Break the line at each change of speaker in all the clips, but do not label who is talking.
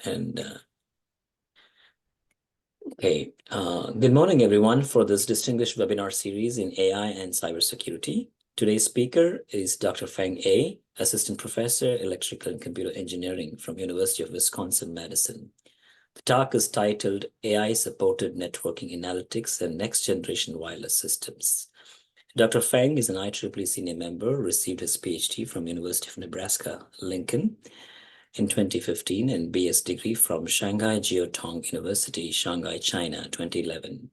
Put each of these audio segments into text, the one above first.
And good morning, everyone, for this distinguished webinar series in AI and cybersecurity. Today's speaker is Dr. Feng Ye, Assistant Professor, Electrical and Computer Engineering from University of Wisconsin-Madison. The talk is titled AI-Supported Networking Analytics and Next-Generation Wireless Systems. Dr. Feng is an IEEE Senior Member, received his Ph.D. from University of Nebraska, Lincoln, in 2015 and BS degree from Shanghai Jiao Tong University, Shanghai, China, 2011.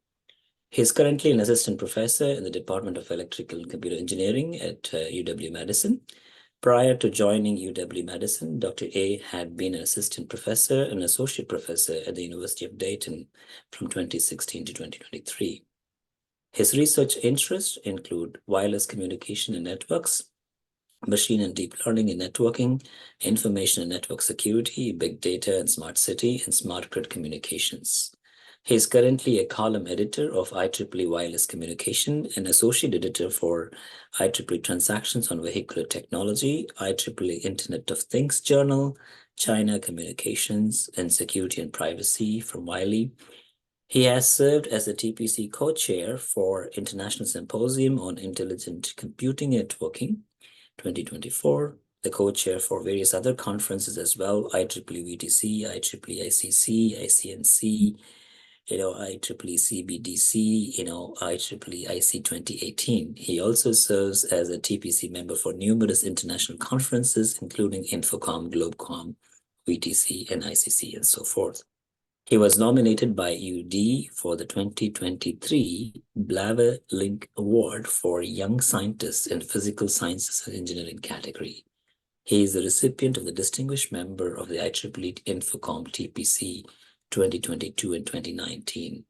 He is currently an assistant professor in the Department of Electrical and Computer Engineering at UW-Madison. Prior to joining UW-Madison, Dr. A had been an assistant professor and associate professor at the University of Dayton from 2016 to 2023. His research interests include wireless communication and networks, machine and deep learning in networking, information and network security, big data and smart city, and smart grid communications. He is currently a column editor of IEEE Wireless Communication and associate editor for IEEE Transactions on Vehicular Technology, IEEE Internet of Things Journal, China Communications and Security and Privacy from Wiley. He has served as the TPC co-chair for International Symposium on Intelligent Computing Networking, 2024, the co-chair for various other conferences as well, IEEE VTC, IEEE ICC, ICNC, IEEE CBDC, IEEE IC 2018. He also serves as a TPC member for numerous international conferences, including INFOCOM, GLOBECOM, VTC, and ICC, and so forth. He was nominated by UD for the 2023 Blavatnik Award for Young Scientists in Physical Sciences and Engineering category. He is the recipient of the Distinguished Member of the IEEE INFOCOM TPC 2022 and 2019,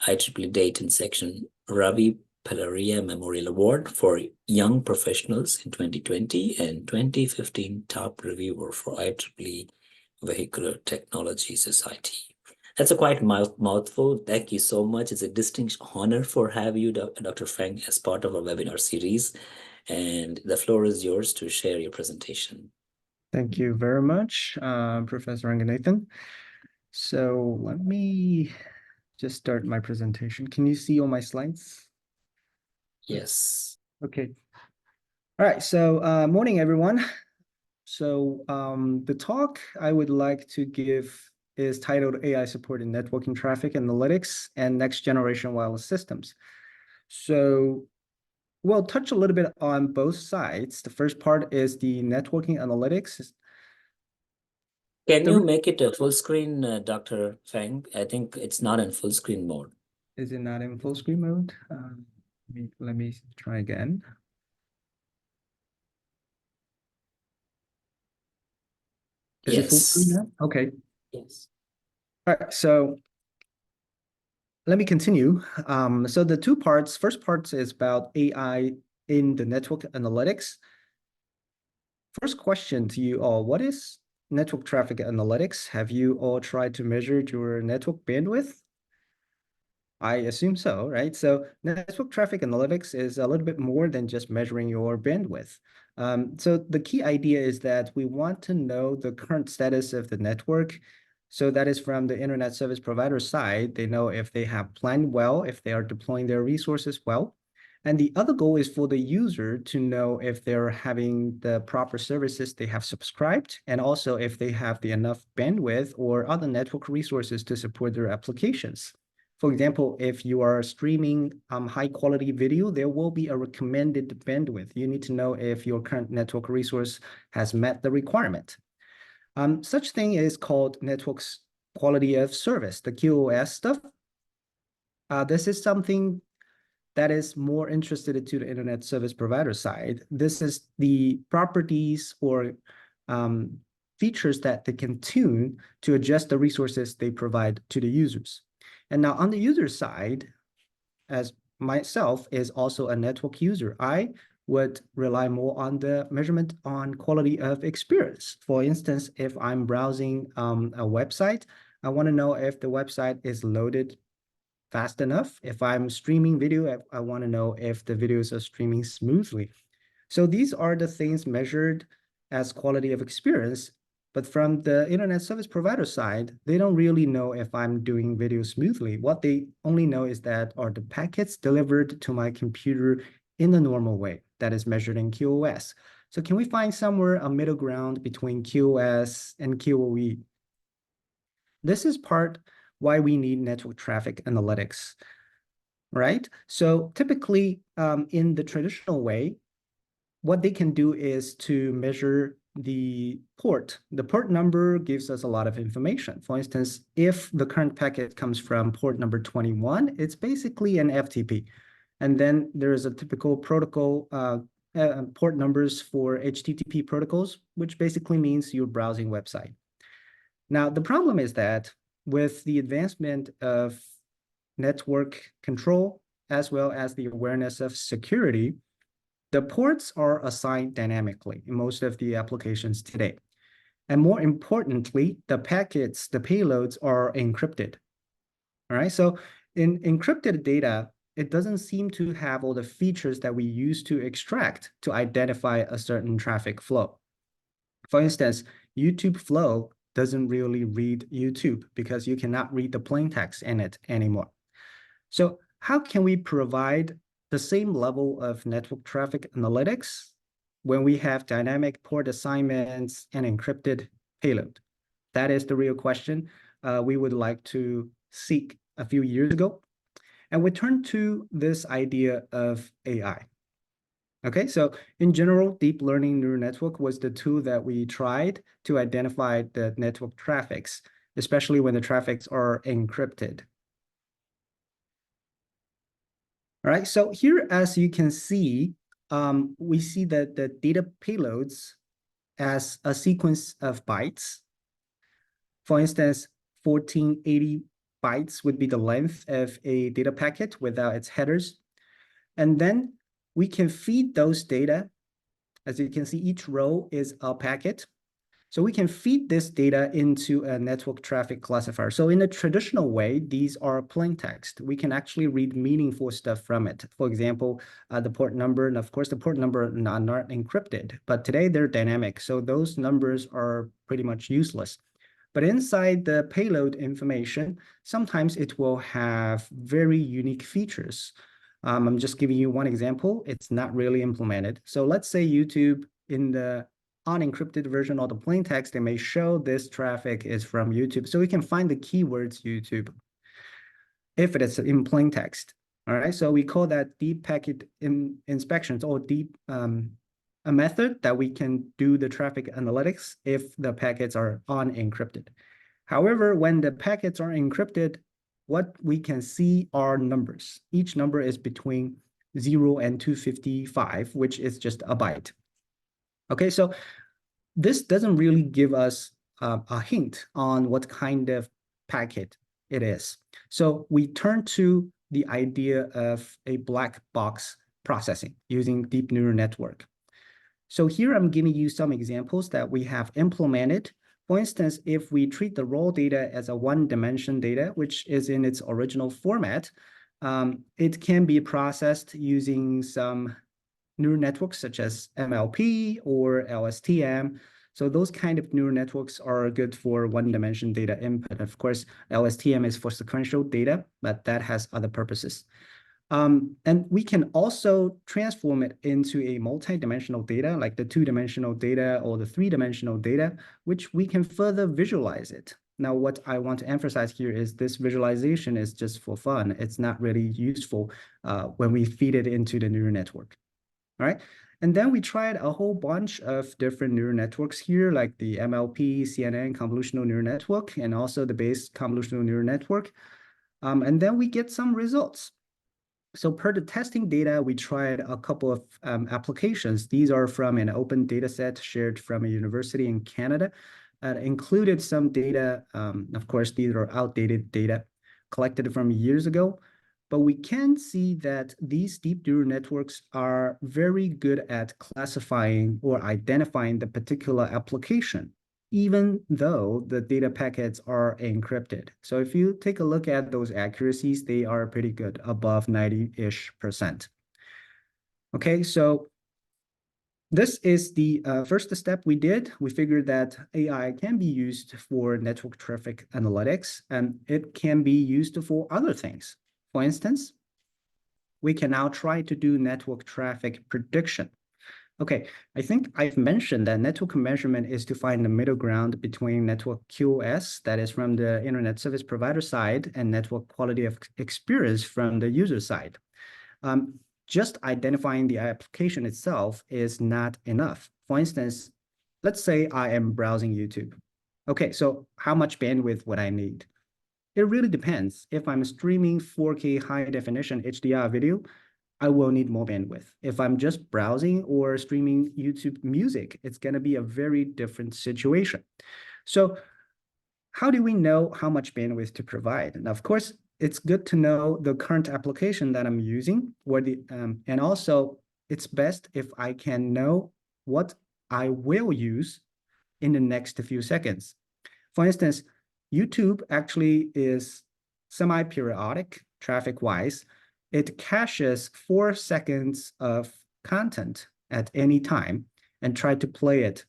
IEEE Dayton Section Ravi Pallerla Memorial Award for Young Professionals in 2020 and 2015 Top Reviewer for IEEE Vehicular Technology Society. That's a quite mouthful. Thank you so much. It's a distinct honor for having you, Dr. Feng, as part of our webinar series. And the floor is yours to share your presentation.
Thank you very much, Professor Ranganathan. So let me just start my presentation. Can you see all my slides?
Yes.
Okay. All right. So morning, everyone. So the talk I would like to give is titled AI Supported Networking Traffic Analytics and Next Generation Wireless Systems. So we'll touch a little bit on both sides. The first part is the networking analytics.
Can you make it a full screen, Dr. Feng? I think it's not in full screen mode.
Is it not in full screen mode? Let me try again. Is it full screen now? Okay.
Yes.
All right, so let me continue. So the two parts, first part is about AI in the network analytics. First question to you all, what is network traffic analytics? Have you all tried to measure your network bandwidth? I assume so, right? So network traffic analytics is a little bit more than just measuring your bandwidth. So the key idea is that we want to know the current status of the network. So that is from the internet service provider side. They know if they have planned well, if they are deploying their resources well. And the other goal is for the user to know if they're having the proper services they have subscribed, and also if they have the enough bandwidth or other network resources to support their applications. For example, if you are streaming high quality video, there will be a recommended bandwidth. You need to know if your current network resource has met the requirement. Such thing is called network's quality of service, the QoS stuff. This is something that is more interested to the internet service provider side. This is the properties or features that they can tune to adjust the resources they provide to the users. And now on the user side, as myself is also a network user, I would rely more on the measurement on quality of experience. For instance, if I'm browsing a website, I want to know if the website is loaded fast enough. If I'm streaming video, I want to know if the videos are streaming smoothly. So these are the things measured as quality of experience But from the internet service provider side, they don't really know if I'm doing video smoothly. What they only know is that are the packets delivered to my computer in the normal way that is measured in QoS. So can we find somewhere a middle ground between QoS and QoE? This is part why we need network traffic analytics, right? So typically in the traditional way, what they can do is to measure the port. The port number gives us a lot of information. For instance, if the current packet comes from port number 21, it's basically an FTP. And then there is a typical protocol port numbers for HTTP protocols, which basically means you're browsing website. Now, the problem is that with the advancement of network control, as well as the awareness of security, the ports are assigned dynamically in most of the applications today. And more importantly, the packets, the payloads are encrypted. All right, so in encrypted data, it doesn't seem to have all the features that we use to extract to identify a certain traffic flow. For instance, YouTube flow doesn't really read YouTube because you cannot read the plain text in it anymore. So how can we provide the same level of network traffic analytics when we have dynamic port assignments and encrypted payload? That is the real question we would like to seek a few years ago. And we turn to this idea of AI. Okay, so in general, deep learning neural network was the tool that we tried to identify the network traffics, especially when the traffics are encrypted. All right, so here, as you can see, we see that the data payloads as a sequence of bytes. For instance, 1480 bytes would be the length of a data packet without its headers. And then we can feed those data. As you can see, each row is a packet. So we can feed this data into a network traffic classifier. So in a traditional way, these are plain text. We can actually read meaningful stuff from it. For example, the port number, and of course the port number are not encrypted, but today they're dynamic. So those numbers are pretty much useless. But inside the payload information, sometimes it will have very unique features. I'm just giving you one example. It's not really implemented. So let's say YouTube in the unencrypted version of the plain text, they may show this traffic is from YouTube. So we can find the keywords YouTube if it is in plain text. All right, so we call that deep packet inspections or deep a method that we can do the traffic analytics if the packets are unencrypted. However, when the packets are encrypted, what we can see are numbers. Each number is between 0 and 255, which is just a byte. Okay, so this doesn't really give us a hint on what kind of packet it is. So we turn to the idea of a black box processing using deep neural network. So here I'm giving you some examples that we have implemented. For instance, if we treat the raw data as a one-dimension data, which is in its original format, it can be processed using some neural networks such as MLP or LSTM. So those kind of neural networks are good for one-dimension data input. Of course, LSTM is for sequential data, but that has other purposes. And we can also transform it into a multi-dimensional data, like the two-dimensional data or the three-dimensional data, which we can further visualize it. Now, what I want to emphasize here is this visualization is just for fun. It's not really useful when we feed it into the neural network. All right. And then we tried a whole bunch of different neural networks here, like the MLP, CNN, convolutional neural network, and also the base convolutional neural network. And then we get some results. So per the testing data, we tried a couple of applications. These are from an open data set shared from a university in Canada. Included some data. Of course, these are outdated data collected from years ago. But we can see that these deep neural networks are very good at classifying or identifying the particular application, even though the data packets are encrypted. So if you take a look at those accuracies, they are pretty good, above 90-ish%. Okay, so This is the first step we did. We figured that AI can be used for network traffic analytics, and it can be used for other things. For instance, we can now try to do network traffic prediction. Okay, I think I've mentioned that network measurement is to find the middle ground between network QoS, that is from the internet service provider side, and network quality of experience from the user side. Just identifying the application itself is not enough. For instance, let's say I am browsing YouTube. Okay, so how much bandwidth would I need? It really depends. If I'm streaming 4K high definition HDR video, I will need more bandwidth. If I'm just browsing or streaming YouTube music, it's going to be a very different situation. So how do we know how much bandwidth to provide? And of course, it's good to know the current application that I'm using, and also it's best if I can know what I will use in the next few seconds. For instance, YouTube actually is semi-periodic traffic-wise. It caches 4 seconds of content at any time and try to play it.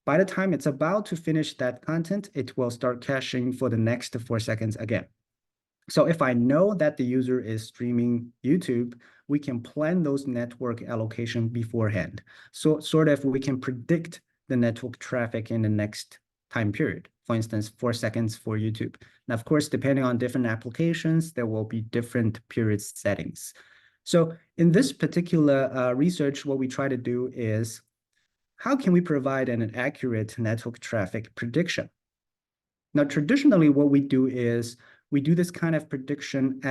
By the time it's about to finish that content, it will start caching for the next 4 seconds again. So if I know that the user is streaming YouTube, we can plan those network allocation beforehand. So sort of we can predict the network traffic in the next time period. For instance, 4 seconds for YouTube. Now, of course, depending on different applications, there will be different period settings. So in this particular research, what we try to do is, how can we provide an accurate network traffic prediction? Now, traditionally, what we do is we do this kind of prediction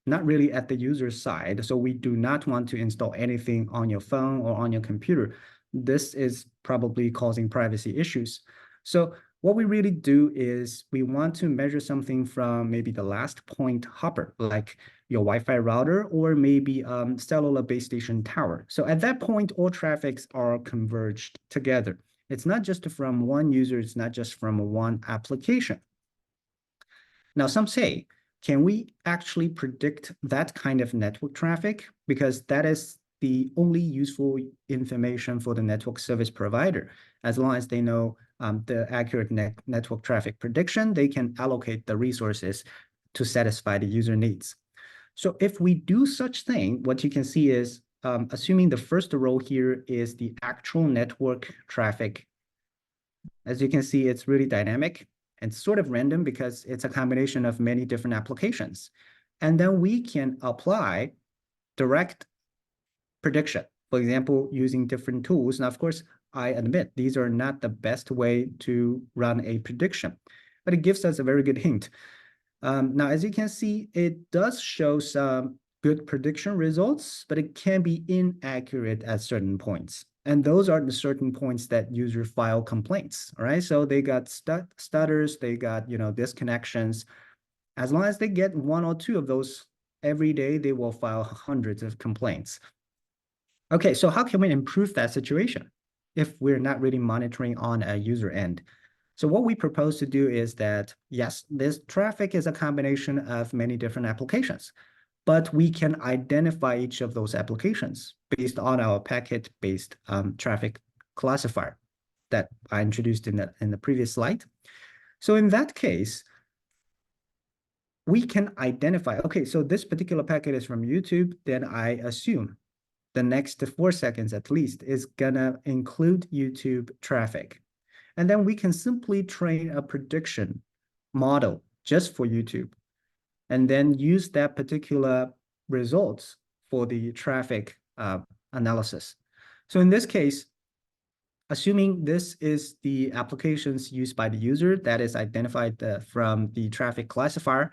not really at the user side. So we do not want to install anything on your phone or on your computer. This is probably causing privacy issues. So what we really do is we want to measure something from maybe the last point hopper, like your Wi-Fi router or maybe cellular base station tower. So at that point, all traffics are converged together. It's not just from one user, it's not just from one application. Now, some say, can we actually predict that kind of network traffic? Because that is the only useful information for the network service provider. As long as they know the accurate network traffic prediction, they can allocate the resources to satisfy the user needs. So if we do such thing, what you can see is, assuming the first row here is the actual network traffic. As you can see, it's really dynamic and sort of random because it's a combination of many different applications. And then we can apply direct prediction, for example, using different tools. Now, of course, I admit these are not the best way to run a prediction, but it gives us a very good hint. Now, as you can see, it does show some good prediction results, but it can be inaccurate at certain points. And those are the certain points that users file complaints, all right? So they got stutters, they got, disconnections. As long as they get 1 or 2 of those every day, they will file hundreds of complaints. Okay, so how can we improve that situation if we're not really monitoring on a user end? So what we propose to do is that, yes, this traffic is a combination of many different applications, but we can identify each of those applications based on our packet-based traffic classifier that I introduced in the previous slide. So in that case, we can identify, okay, so this particular packet is from YouTube, then I assume the next 4 seconds at least is gonna include YouTube traffic. And then we can simply train a prediction model just for YouTube, and then use that particular results for the traffic analysis. So in this case, assuming this is the applications used by the user that is identified from the traffic classifier,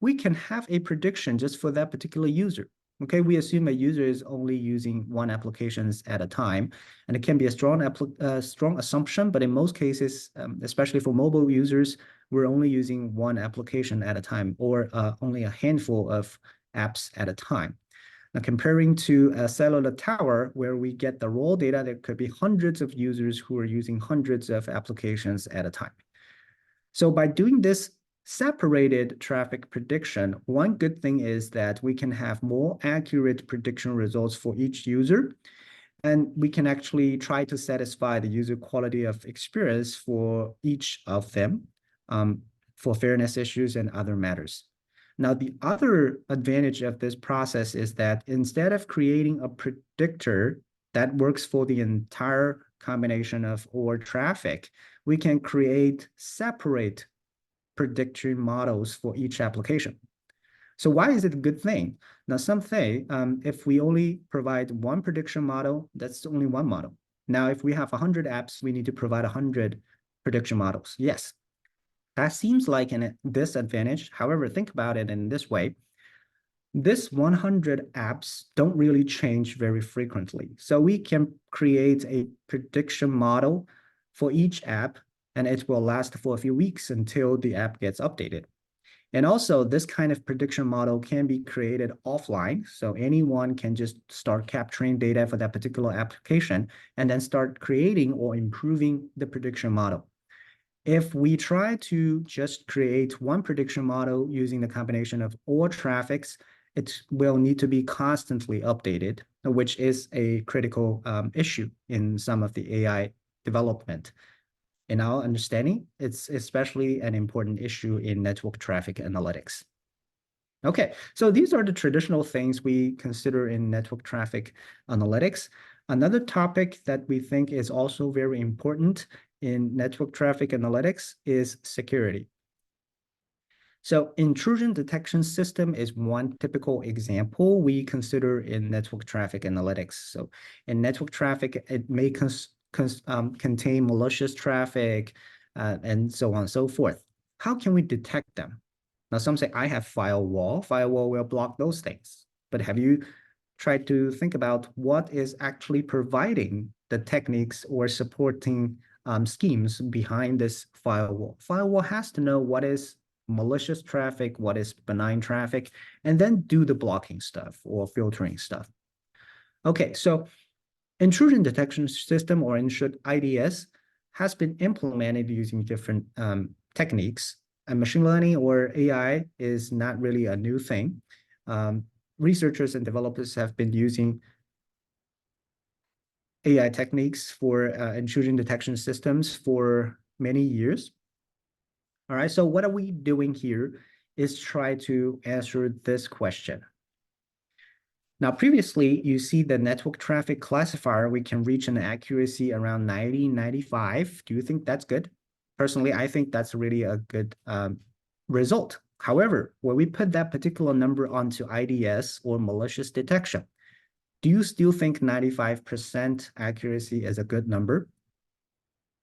we can have a prediction just for that particular user. Okay, we assume a user is only using one applications at a time, and it can be a strong assumption, but in most cases, especially for mobile users, we're only using one application at a time, or only a handful of apps at a time. Now, comparing to a cellular tower, where we get the raw data, there could be hundreds of users who are using hundreds of applications at a time. So by doing this separated traffic prediction, one good thing is that we can have more accurate prediction results for each user. And we can actually try to satisfy the user quality of experience for each of them, for fairness issues and other matters. Now, the other advantage of this process is that instead of creating a predictor that works for the entire combination of OR traffic, we can create separate prediction models for each application. So why is it a good thing? Now, some say if we only provide one prediction model, that's only one model. Now, if we have 100 apps, we need to provide 100 prediction models. Yes, that seems like a disadvantage. However, think about it in this way. This 100 apps don't really change very frequently. So we can create a prediction model for each app, and it will last for a few weeks until the app gets updated. And also, this kind of prediction model can be created offline. So anyone can just start capturing data for that particular application and then start creating or improving the prediction model. If we try to just create one prediction model using the combination of all traffics, it will need to be constantly updated, which is a critical issue in some of the AI development. In our understanding, it's especially an important issue in network traffic analytics. Okay, so these are the traditional things we consider in network traffic analytics. Another topic that we think is also very important in network traffic analytics is security. So intrusion detection system is one typical example we consider in network traffic analytics. So in network traffic, it may contain malicious traffic and so on and so forth. How can we detect them? Now, some say, I have firewall. Firewall will block those things. But have you tried to think about what is actually providing the techniques or supporting schemes behind this firewall? Firewall has to know what is malicious traffic, what is benign traffic, and then do the blocking stuff or filtering stuff. Okay, so intrusion detection system, or in short, IDS, has been implemented using different techniques. And machine learning or AI is not really a new thing. Researchers and developers have been using AI techniques for intrusion detection systems for many years. All right, so what are we doing here is try to answer this question. Now, previously, you see the network traffic classifier, we can reach an accuracy around 90, 95. Do you think that's good? Personally, I think that's really a good result. However, when we put that particular number onto IDS or malicious detection, do you still think 95% accuracy is a good number?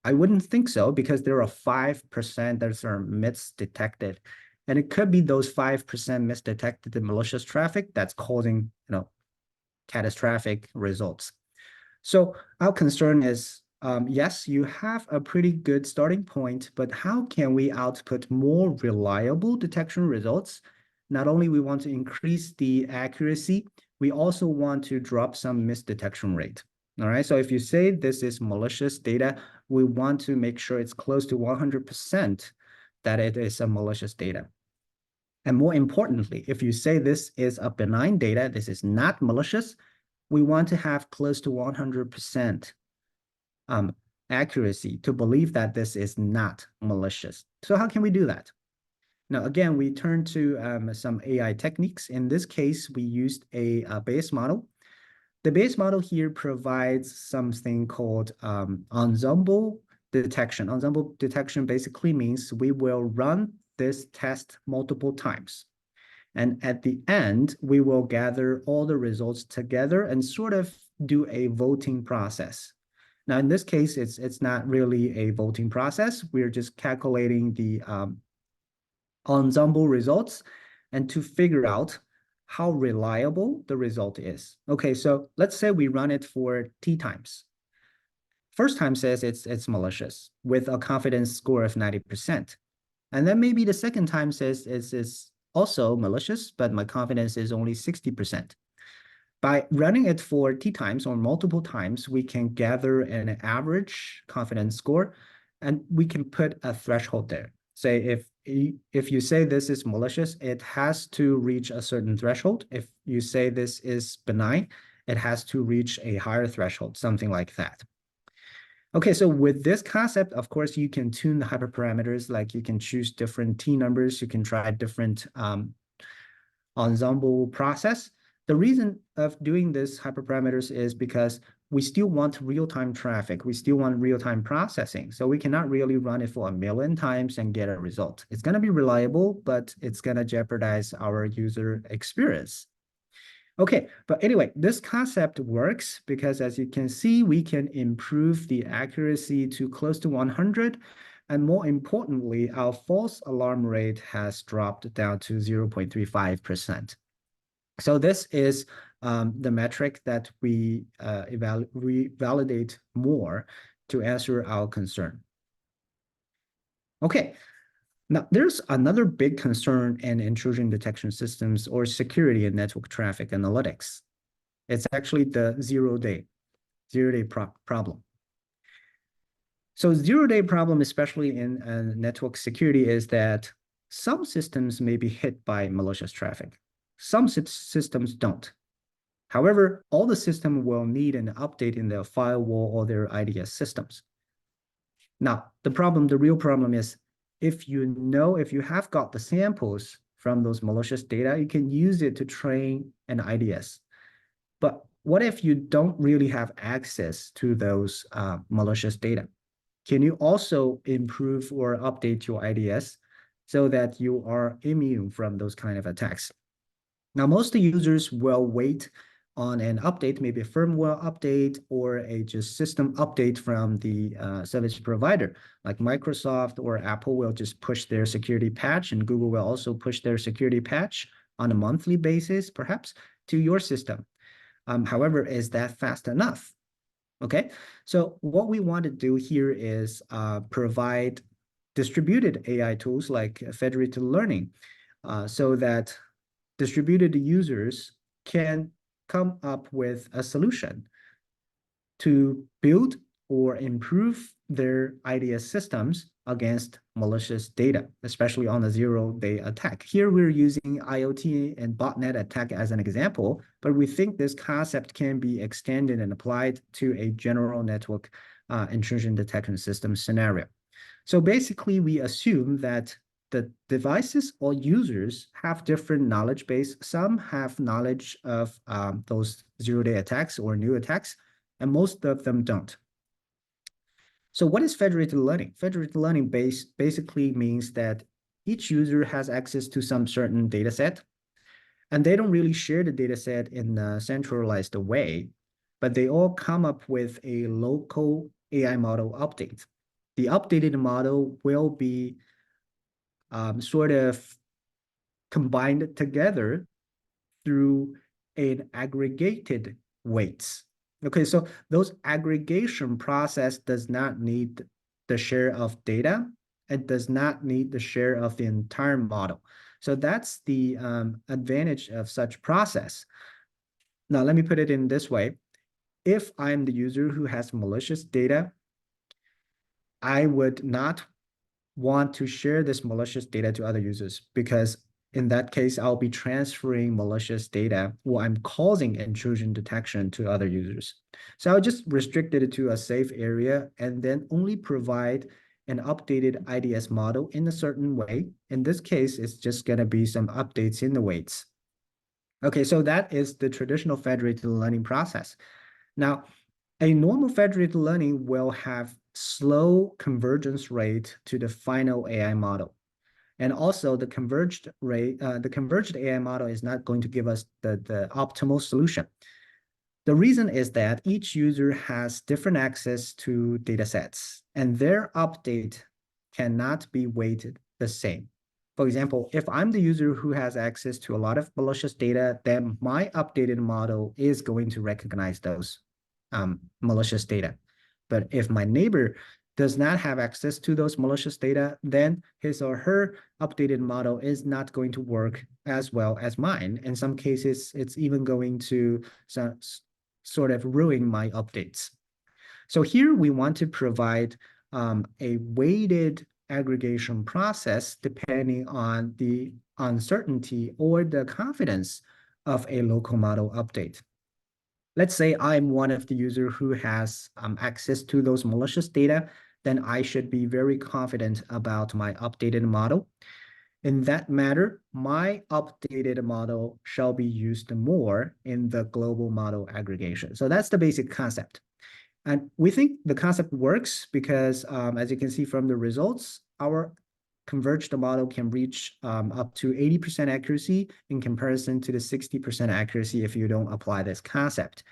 I wouldn't think so, because there are 5% that are misdetected. And it could be those 5% misdetected malicious traffic that's causing, catastrophic results. So our concern is, yes, you have a pretty good starting point, but how can we output more reliable detection results? Not only we want to increase the accuracy, we also want to drop some misdetection rate. All right, so if you say this is malicious data, we want to make sure it's close to 100% that it is a malicious data. And more importantly, if you say this is a benign data, this is not malicious, we want to have close to 100% accuracy to believe that this is not malicious. So how can we do that? Now, again, we turn to some AI techniques. In this case, we used a Bayes model. The Bayes model here provides something called ensemble detection. Ensemble detection basically means we will run this test multiple times. And at the end, we will gather all the results together and sort of do a voting process. Now, in this case, it's not really a voting process. We're just calculating the ensemble results and to figure out how reliable the result is. Okay, so let's say we run it for T times. First time says it's malicious with a confidence score of 90%. And then maybe the second time says it's also malicious, but my confidence is only 60%. By running it for T times or multiple times, we can gather an average confidence score, and we can put a threshold there. Say if you say this is malicious, it has to reach a certain threshold. If you say this is benign, it has to reach a higher threshold, something like that. Okay, so with this concept, of course, you can tune the hyperparameters, like you can choose different T numbers, you can try different ensemble process. The reason of doing this hyperparameters is because we still want real-time traffic. We still want real-time processing. So we cannot really run it for 1,000,000 times and get a result. It's going to be reliable, but it's going to jeopardize our user experience. Okay, but anyway, this concept works because as you can see, we can improve the accuracy to close to 100. And more importantly, our false alarm rate has dropped down to 0.35%. So this is the metric that we validate more to answer our concern. Okay, now there's another big concern in intrusion detection systems or security and network traffic analytics. It's actually the zero-day problem. So zero-day problem, especially in network security, is that some systems may be hit by malicious traffic. Some systems don't. However, all the system will need an update in their firewall or their IDS systems. Now, the real problem is if you have got the samples from those malicious data, you can use it to train an IDS. But what if you don't really have access to those malicious data? Can you also improve or update your IDS so that you are immune from those kind of attacks? Now, most users will wait on an update, maybe a firmware update or a just system update from the service provider, like Microsoft or Apple will just push their security patch, and Google will also push their security patch on a monthly basis, perhaps, to your system. However, is that fast enough? Okay, so what we want to do here is provide distributed AI tools like federated learning so that distributed users can come up with a solution to build or improve their IDS systems against malicious data, especially on a zero-day attack. Here we're using IoT and botnet attack as an example, but we think this concept can be extended and applied to a general network intrusion detection system scenario. So basically, we assume that the devices or users have different knowledge base. Some have knowledge of those zero-day attacks or new attacks, and most of them don't. So what is federated learning? Federated learning basically means that each user has access to some certain data set, and they don't really share the data set in a centralized way, but they all come up with a local AI model update. The updated model will be sort of combined together through an aggregated weights. Okay, so those aggregation process does not need the share of data. It does not need the share of the entire model. So that's the advantage of such process. Now, let me put it in this way. If I'm the user who has malicious data, I would not want to share this malicious data to other users because in that case, I'll be transferring malicious data or I'm causing intrusion detection to other users. So I'll just restrict it to a safe area and then only provide an updated IDS model in a certain way. In this case, it's just going to be some updates in the weights. Okay, so that is the traditional federated learning process. Now, a normal federated learning will have slow convergence rate to the final AI model. And also the converged AI model is not going to give us the optimal solution. The reason is that each user has different access to data sets, and their update cannot be weighted the same. For example, if I'm the user who has access to a lot of malicious data, then my updated model is going to recognize those malicious data. But if my neighbor does not have access to those malicious data, then his or her updated model is not going to work as well as mine. In some cases, it's even going to sort of ruin my updates. So here we want to provide a weighted aggregation process depending on the uncertainty or the confidence of a local model update. let's say I'm one of the user who has access to those malicious data, then I should be very confident about my updated model. In that matter, my updated model shall be used more in the global model aggregation. So that's the basic concept. And we think the concept works because, as you can see from the results, our converged model can reach up to 80% accuracy in comparison to the 60% accuracy if you don't apply this concept.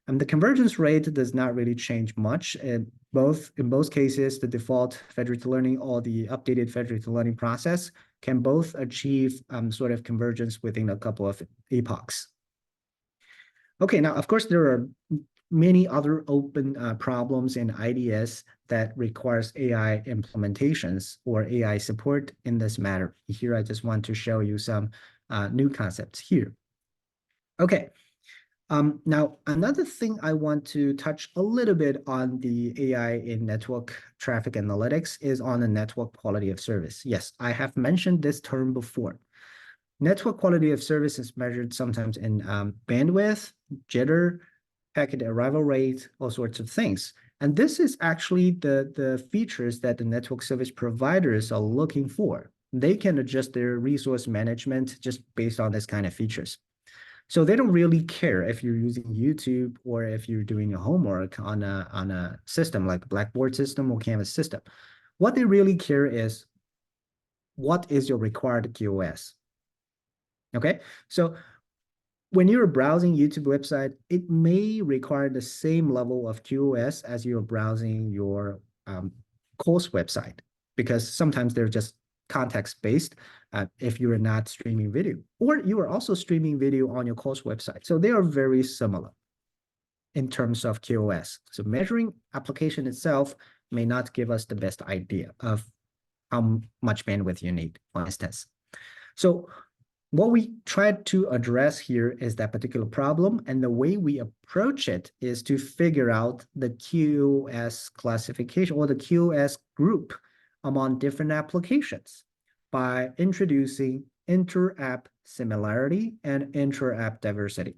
And the convergence rate does not really change much. In both cases, the default federated learning or the updated federated learning process can both achieve sort of convergence within a couple of epochs. Okay, now, of course, there are many other open problems in IDS that requires AI implementations or AI support in this matter. Here, I just want to show you some new concepts here. Okay. Now, another thing I want to touch a little bit on the AI in network traffic analytics is on the network quality of service. Yes, I have mentioned this term before. Network quality of service is measured sometimes in bandwidth, jitter, packet arrival rate, all sorts of things. And this is actually the features that the network service providers are looking for. They can adjust their resource management just based on this kind of features. So they don't really care if you're using YouTube or if you're doing a homework on a system like Blackboard system or Canvas system. What they really care is what is your required QoS. Okay, so when you're browsing YouTube website, it may require the same level of QoS as you're browsing your course website, because sometimes they're just context-based if you are not streaming video, or you are also streaming video on your course website. So they are very similar in terms of QoS. So measuring application itself may not give us the best idea of how much bandwidth you need, for instance. So what we try to address here is that particular problem, and the way we approach it is to figure out the QoS classification or the QoS group among different applications by introducing inter-app similarity and inter-app diversity.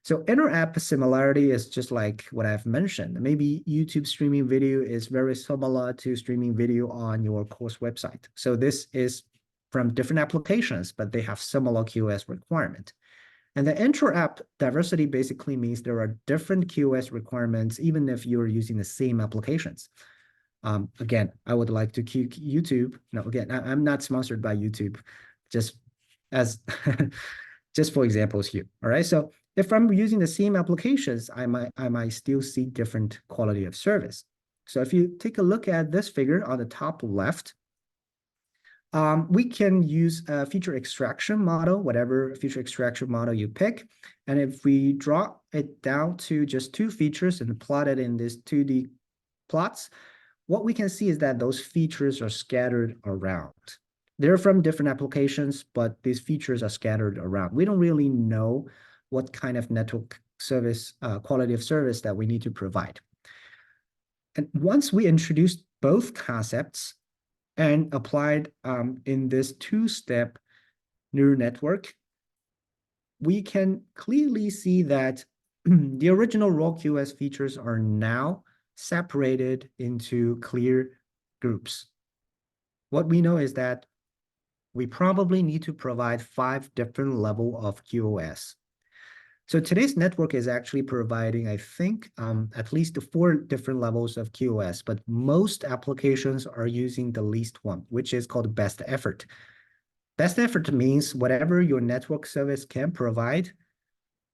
So inter-app similarity is just like what I've mentioned. Maybe YouTube streaming video is very similar to streaming video on your course website. So this is from different applications, but they have similar QoS requirement. And the inter-app diversity basically means there are different QoS requirements, even if you're using the same applications. Again, I would like to keep YouTube. No, again, I'm not sponsored by YouTube, just as just for examples here. All right. So if I'm using the same applications, I might still see different quality of service. So if you take a look at this figure on the top left, we can use a feature extraction model, whatever feature extraction model you pick. And if we draw it down to just two features and plot it in this 2D plots, what we can see is that those features are scattered around. They're from different applications, but these features are scattered around. We don't really know what kind of network service, quality of service that we need to provide. And once we introduced both concepts and applied in this two-step neural network, we can clearly see that the original raw QoS features are now separated into clear groups. What we know is that we probably need to provide 5 different levels of QoS. So today's network is actually providing, I think, at least 4 different levels of QoS, but most applications are using the least one, which is called best effort. Best effort means whatever your network service can provide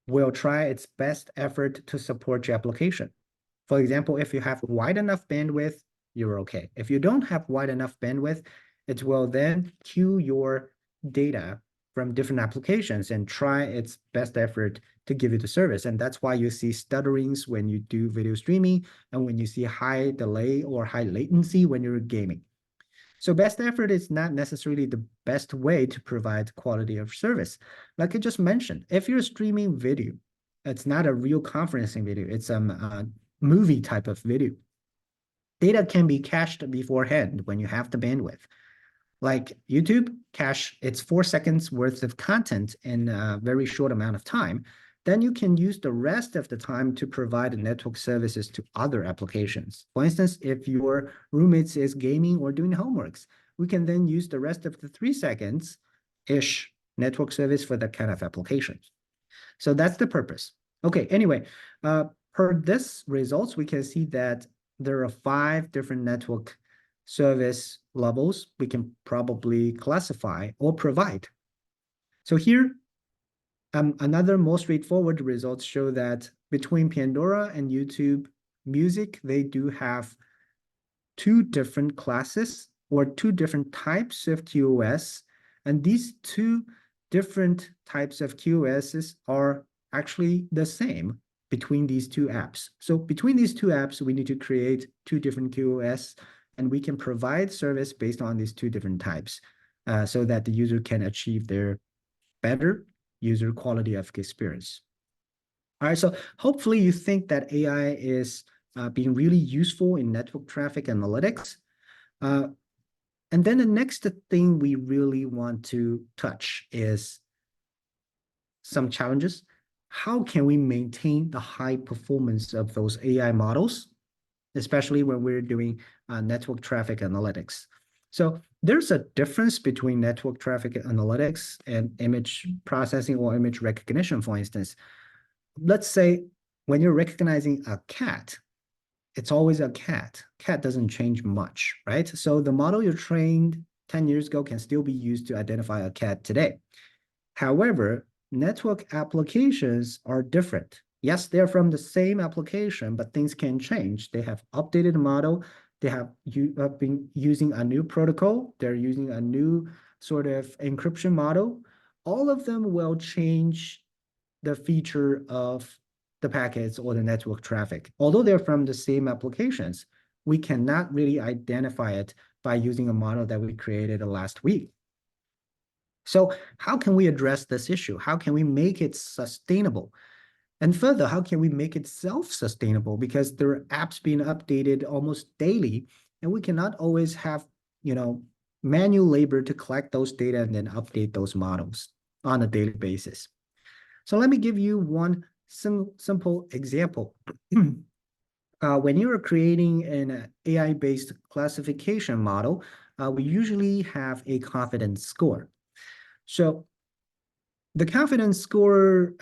will try its best effort to support your application. For example, if you have wide enough bandwidth, you're okay. If you don't have wide enough bandwidth, it will then queue your data from different applications and try its best effort to give you the service. And that's why you see stutterings when you do video streaming and when you see high delay or high latency when you're gaming. So best effort is not necessarily the best way to provide quality of service. Like I just mentioned, if you're streaming video, it's not a real conferencing video, it's a movie type of video. Data can be cached beforehand when you have the bandwidth. Like YouTube cache its 4 seconds worth of content in a very short amount of time. then you can use the rest of the time to provide network services to other applications. For instance, if your roommates is gaming or doing homeworks, we can then use the rest of the 3 seconds-ish network service for that kind of application. So that's the purpose. Okay, anyway, per this results, we can see that there are 5 different network service levels we can probably classify or provide. So here, another more straightforward results show that between Pandora and YouTube Music, they do have 2 different classes or 2 different types of QoS, and these 2 different types of QoSs are actually the same between these 2 apps. So between these 2 apps, we need to create 2 different QoS, and we can provide service based on these 2 different types so that the user can achieve their better user quality of experience. All right, so hopefully you think that AI is being really useful in network traffic analytics. And then the next thing we really want to touch is some challenges. How can we maintain the high performance of those AI models, especially when we're doing network traffic analytics? So there's a difference between network traffic analytics and image processing or image recognition, for instance. Let's say when you're recognizing a cat, it's always a cat. Cat doesn't change much, right? So the model you trained 10 years ago can still be used to identify a cat today. However, network applications are different. Yes, they're from the same application, but things can change. They have updated the model. They have been using a new protocol. They're using a new sort of encryption model. All of them will change the feature of the packets or the network traffic. Although they're from the same applications, we cannot really identify it by using a model that we created last week. So how can we address this issue? How can we make it sustainable? And further, how can we make it self-sustainable? Because there are apps being updated almost daily, and we cannot always have, manual labor to collect those data and then update those models on a daily basis. So let me give you one simple example. When you're creating an AI-based classification model, we usually have a confidence score. So the confidence score,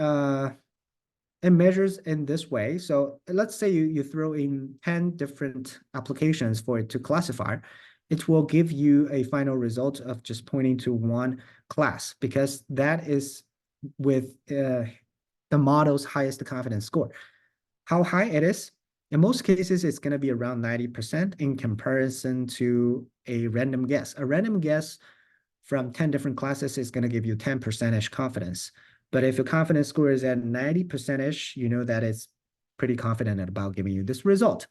it measures in this way. So let's say you throw in 10 different applications for it to classify. It will give you a final result of just pointing to one class, because that is with the model's highest confidence score. How high it is? In most cases, it's going to be around 90% in comparison to a random guess. A random guess from 10 different classes is going to give you 10%-ish confidence. But if your confidence score is at 90%-ish, you know that it's pretty confident about giving you this result.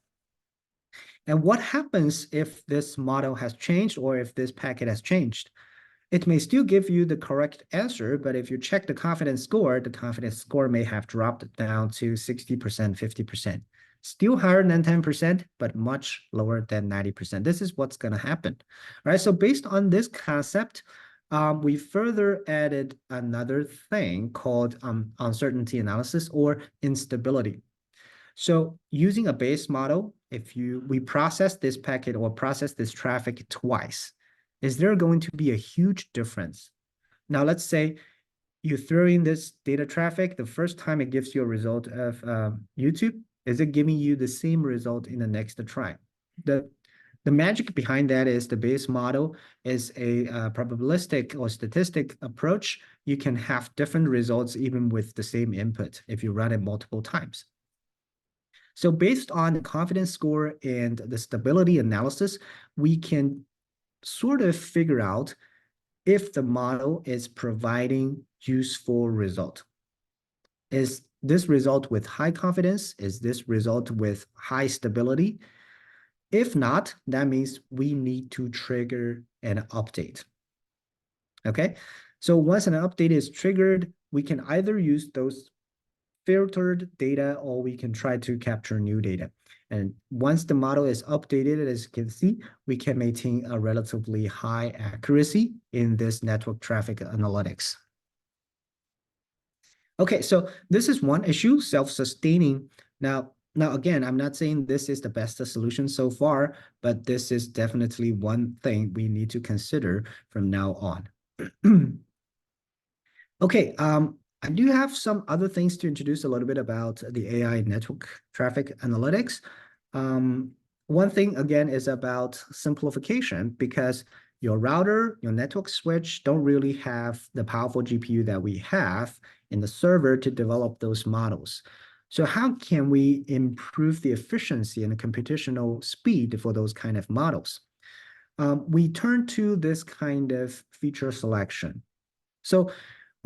And what happens if this model has changed or if this packet has changed? It may still give you the correct answer, but if you check the confidence score may have dropped down to 60%, 50%. Still higher than 10%, but much lower than 90%. This is what's going to happen. All right, so based on this concept, we further added another thing called uncertainty analysis or instability. So using a base model, if we process this packet or process this traffic twice, is there going to be a huge difference? Now, let's say you throw in this data traffic, the first time it gives you a result of YouTube, is it giving you the same result in the next try? The magic behind that is the base model is a probabilistic or statistic approach. You can have different results even with the same input if you run it multiple times. So based on the confidence score and the stability analysis, we can sort of figure out if the model is providing useful result. Is this result with high confidence? Is this result with high stability? If not, that means we need to trigger an update. Okay, so once an update is triggered, we can either use those filtered data or we can try to capture new data. And once the model is updated, as you can see, we can maintain a relatively high accuracy in this network traffic analytics. Okay, so this is one issue, self-sustaining. Now again, I'm not saying this is the best solution so far, but this is definitely one thing we need to consider from now on. Okay, I do have some other things to introduce a little bit about the AI network traffic analytics. One thing again is about simplification because your router, your network switch don't really have the powerful GPU that we have in the server to develop those models. So how can we improve the efficiency and the computational speed for those kind of models? We turn to this kind of feature selection. So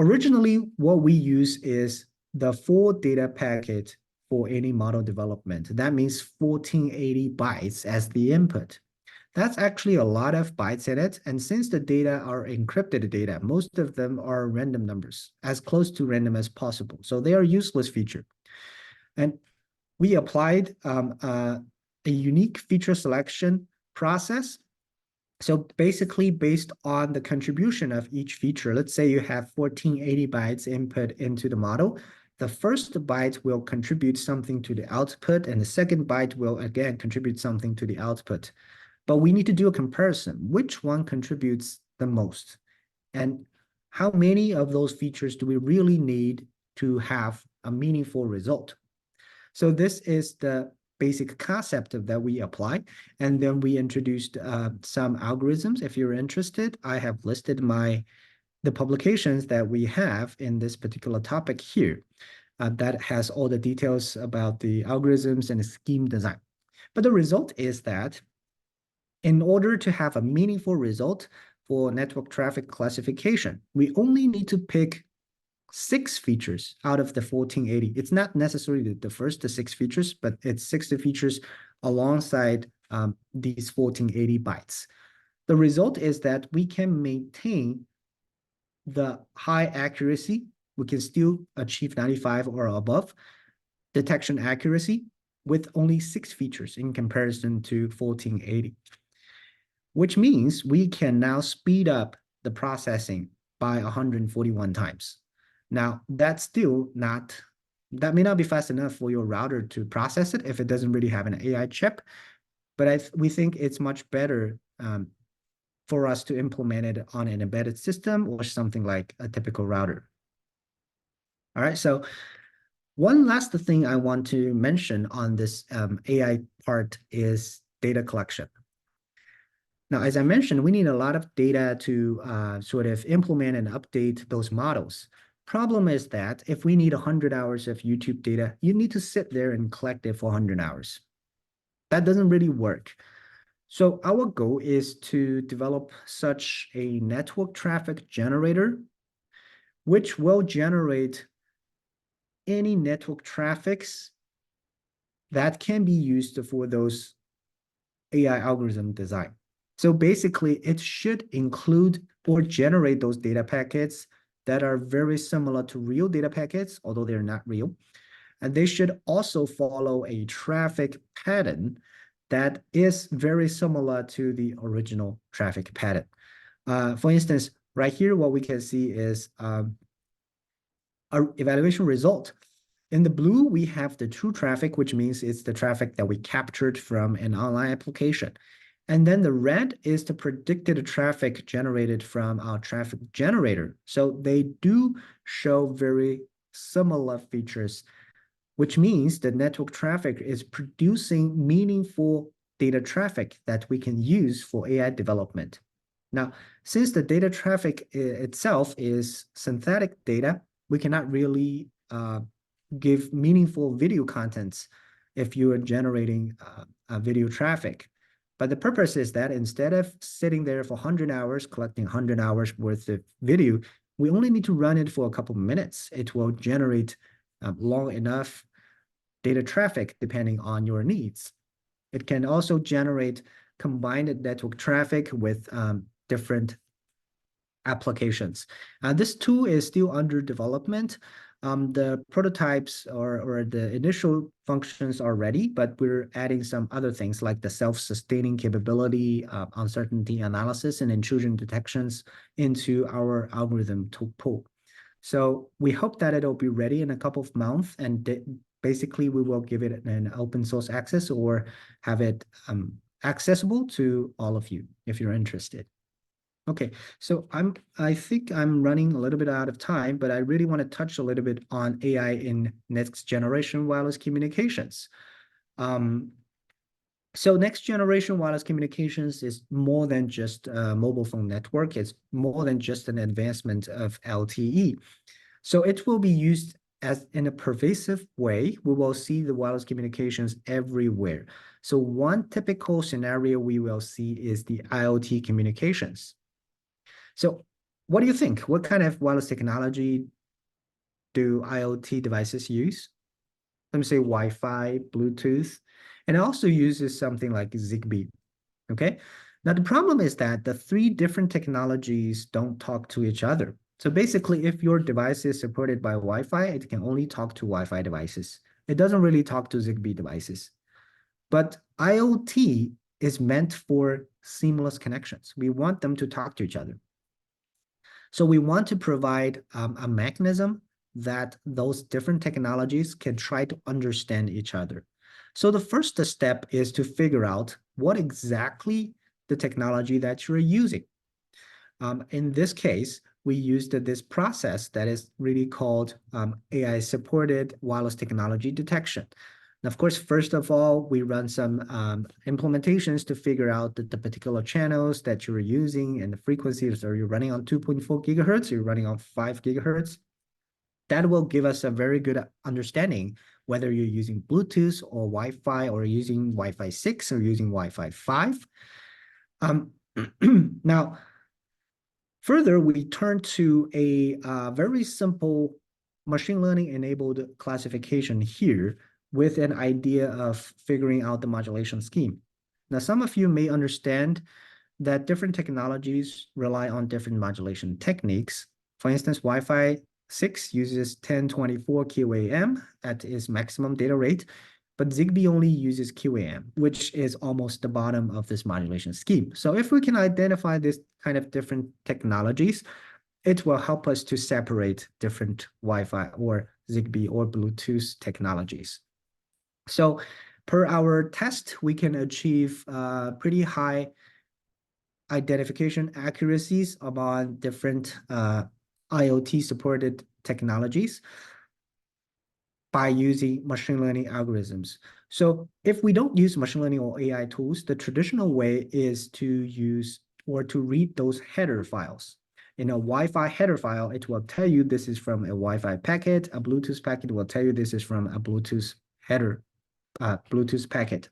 originally, what we use is the full data packet for any model development. That means 1480 bytes as the input. That's actually a lot of bytes in it. And since the data are encrypted data, most of them are random numbers, as close to random as possible. So they are a useless feature. And we applied a unique feature selection process. So basically, based on the contribution of each feature, let's say you have 1480 bytes input into the model. The first byte will contribute something to the output, and the second byte will again contribute something to the output. But we need to do a comparison. Which one contributes the most? And how many of those features do we really need to have a meaningful result? So this is the basic concept of that we apply. And then we introduced some algorithms. If you're interested, I have listed the publications that we have in this particular topic here. That has all the details about the algorithms and the scheme design. But the result is that in order to have a meaningful result for network traffic classification, we only need to pick 6 features out of the 1480. It's not necessarily the first 6 features, but it's 60 features alongside these 1480 bytes. The result is that we can maintain the high accuracy. We can still achieve 95 or above detection accuracy with only 6 features in comparison to 1480, which means we can now speed up the processing by 141 times. Now, that's still not, that may not be fast enough for your router to process it if it doesn't really have an AI chip, but we think it's much better for us to implement it on an embedded system or something like a typical router. All right, so one last thing I want to mention on this AI part is data collection. Now, as I mentioned, we need a lot of data to sort of implement and update those models. Problem is that if we need 100 hours of YouTube data, you need to sit there and collect it for 100 hours. That doesn't really work. So our goal is to develop such a network traffic generator, which will generate any network traffics that can be used for those AI algorithm design. So basically, it should include or generate those data packets that are very similar to real data packets, although they're not real. And they should also follow a traffic pattern that is very similar to the original traffic pattern. For instance, right here, what we can see is our evaluation result. In the blue, we have the true traffic, which means it's the traffic that we captured from an online application. And then the red is the predicted traffic generated from our traffic generator. So they do show very similar features, which means the network traffic is producing meaningful data traffic that we can use for AI development. Now, since the data traffic itself is synthetic data, we cannot really give meaningful video contents if you are generating video traffic. But the purpose is that instead of sitting there for 100 hours, collecting 100 hours worth of video, we only need to run it for a couple of minutes. It will generate long enough data traffic depending on your needs. It can also generate combined network traffic with different applications. This tool is still under development. The prototypes or the initial functions are ready, but we're adding some other things like the self-sustaining capability, uncertainty analysis, and intrusion detections into our algorithm pool. So we hope that it'll be ready in a couple of months, and basically we will give it an open source access or have it accessible to all of you if you're interested. Okay, so I think I'm running a little bit out of time, but I really want to touch a little bit on AI in next generation wireless communications. So next generation wireless communications is more than just a mobile phone network. It's more than just an advancement of LTE. So it will be used as in a pervasive way. We will see the wireless communications everywhere. So one typical scenario we will see is the IoT communications. So what do you think? What kind of wireless technology do IoT devices use? Let me say Wi-Fi, Bluetooth, and it also uses something like Zigbee, okay? Now, the problem is that the three different technologies don't talk to each other. So basically, if your device is supported by Wi-Fi, it can only talk to Wi-Fi devices. It doesn't really talk to Zigbee devices. But IoT is meant for seamless connections. We want them to talk to each other. So we want to provide a mechanism that those different technologies can try to understand each other. So the first step is to figure out what exactly the technology that you're using. In this case, we used this process that is really called AI-supported wireless technology detection. And of course, first of all, we run some implementations to figure out the particular channels that you're using and the frequencies. Are you running on 2.4 gigahertz? Are you running on 5 gigahertz? That will give us a very good understanding whether you're using Bluetooth or Wi-Fi or using Wi-Fi 6 or using Wi-Fi 5. Now, further, we turn to a very simple machine learning enabled classification here with an idea of figuring out the modulation scheme. Now, some of you may understand that different technologies rely on different modulation techniques. For instance, Wi-Fi 6 uses 1024 QAM at its maximum data rate, but Zigbee only uses QAM, which is almost the bottom of this modulation scheme. So if we can identify this kind of different technologies, it will help us to separate different Wi-Fi or Zigbee or Bluetooth technologies. So per our test, we can achieve pretty high identification accuracies among different IoT-supported technologies by using machine learning algorithms. So if we don't use machine learning or AI tools, the traditional way is to use or to read those header files. In a Wi-Fi header file, it will tell you this is from a Wi-Fi packet. A Bluetooth packet will tell you this is from a Bluetooth header, Bluetooth packet.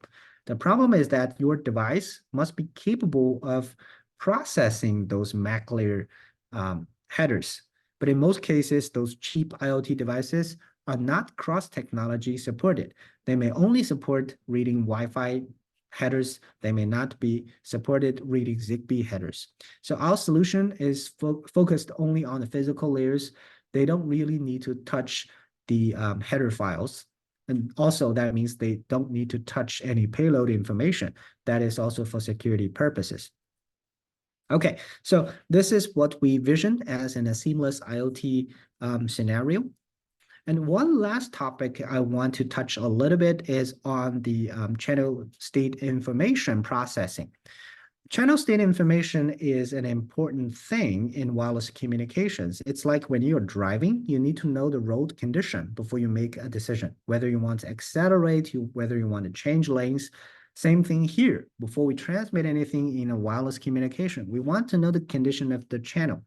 The problem is that your device must be capable of processing those MAC layer headers. But in most cases, those cheap IoT devices are not cross-technology supported. They may only support reading Wi-Fi headers. They may not be supported reading Zigbee headers. So our solution is focused only on the physical layers. They don't really need to touch the header files. And also that means they don't need to touch any payload information. That is also for security purposes. Okay, so this is what we vision as in a seamless IoT scenario. And one last topic I want to touch a little bit is on the channel state information processing. Channel state information is an important thing in wireless communications. It's like when you're driving, you need to know the road condition before you make a decision, whether you want to accelerate, whether you want to change lanes. Same thing here. Before we transmit anything in a wireless communication, we want to know the condition of the channel.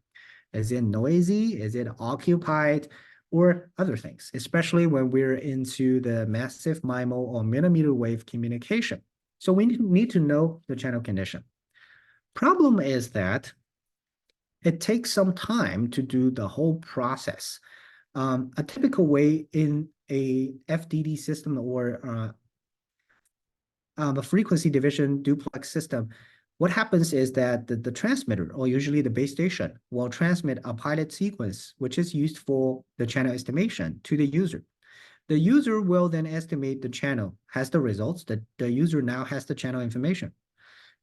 Is it noisy? Is it occupied? Or other things, especially when we're into the massive MIMO or millimeter wave communication. So we need to know the channel condition. Problem is that it takes some time to do the whole process. A typical way in a FDD system or a frequency division duplex system, what happens is that the transmitter, or usually the base station, will transmit a pilot sequence, which is used for the channel estimation to the user. The user will then estimate the channel, has the results, that the user now has the channel information.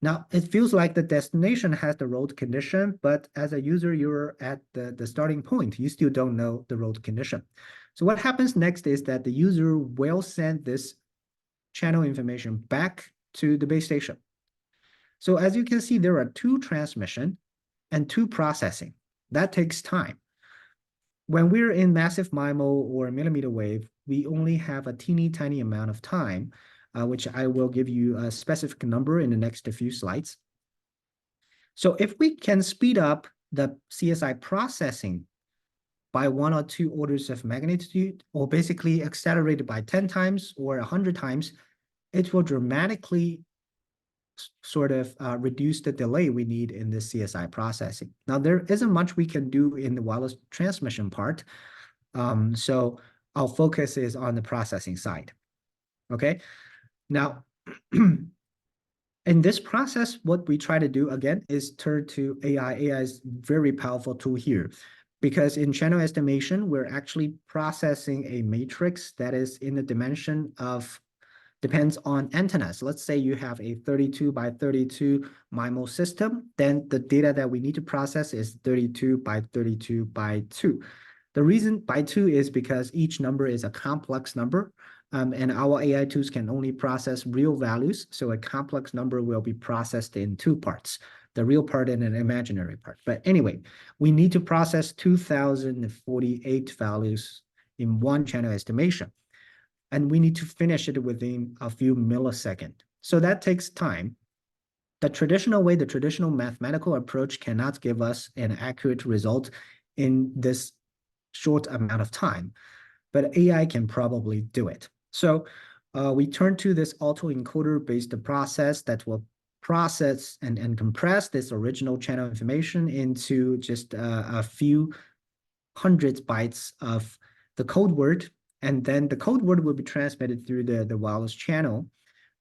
Now, it feels like the destination has the road condition, but as a user, you're at the starting point. You still don't know the road condition. So what happens next is that the user will send this channel information back to the base station. So as you can see, there are 2 transmission and 2 processing. That takes time. When we're in massive MIMO or millimeter wave, we only have a teeny tiny amount of time, which I will give you a specific number in the next few slides. So if we can speed up the CSI processing by 1 or 2 orders of magnitude, or basically accelerate it by 10 times or 100 times, it will dramatically sort of reduce the delay we need in this CSI processing. Now, there isn't much we can do in the wireless transmission part, so our focus is on the processing side, okay? Now, in this process, what we try to do, again, is turn to AI. AI is a very powerful tool here, because in channel estimation, we're actually processing a matrix that is in the dimension of depends on antennas. Let's say you have a 32 by 32 MIMO system, then the data that we need to process is 32 by 32 by 2. The reason by 2 is because each number is a complex number, and our AI tools can only process real values, so a complex number will be processed in 2 parts, the real part and an imaginary part. But anyway, we need to process 2,048 values in one channel estimation, and we need to finish it within a few milliseconds. So that takes time. The traditional way, the traditional mathematical approach cannot give us an accurate result in this short amount of time, but AI can probably do it. So we turn to this autoencoder-based process that will process and compress this original channel information into just a few hundred bytes of the code word, and then the code word will be transmitted through the wireless channel.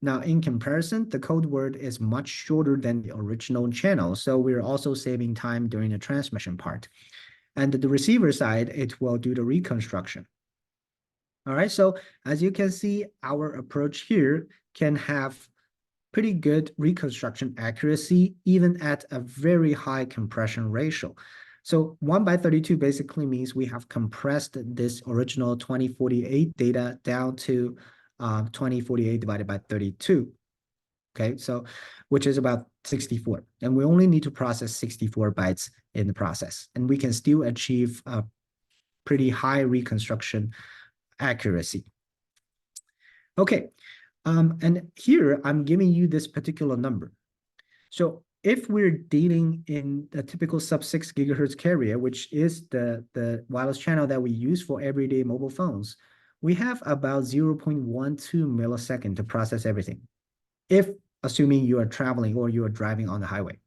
Now, in comparison, the code word is much shorter than the original channel, so we're also saving time during the transmission part. And the receiver side, it will do the reconstruction. All right, so as you can see, our approach here can have pretty good reconstruction accuracy, even at a very high compression ratio. So 1 by 32 basically means we have compressed this original 2048 data down to 2048 divided by 32. Okay, so which is about 64. And we only need to process 64 bytes in the process. And we can still achieve a pretty high reconstruction accuracy. Okay, and here I'm giving you this particular number. So if we're dealing in a typical sub-6 gigahertz carrier, which is the wireless channel that we use for everyday mobile phones, we have about 0.12 millisecond to process everything, if assuming you are traveling or you are driving on the highway.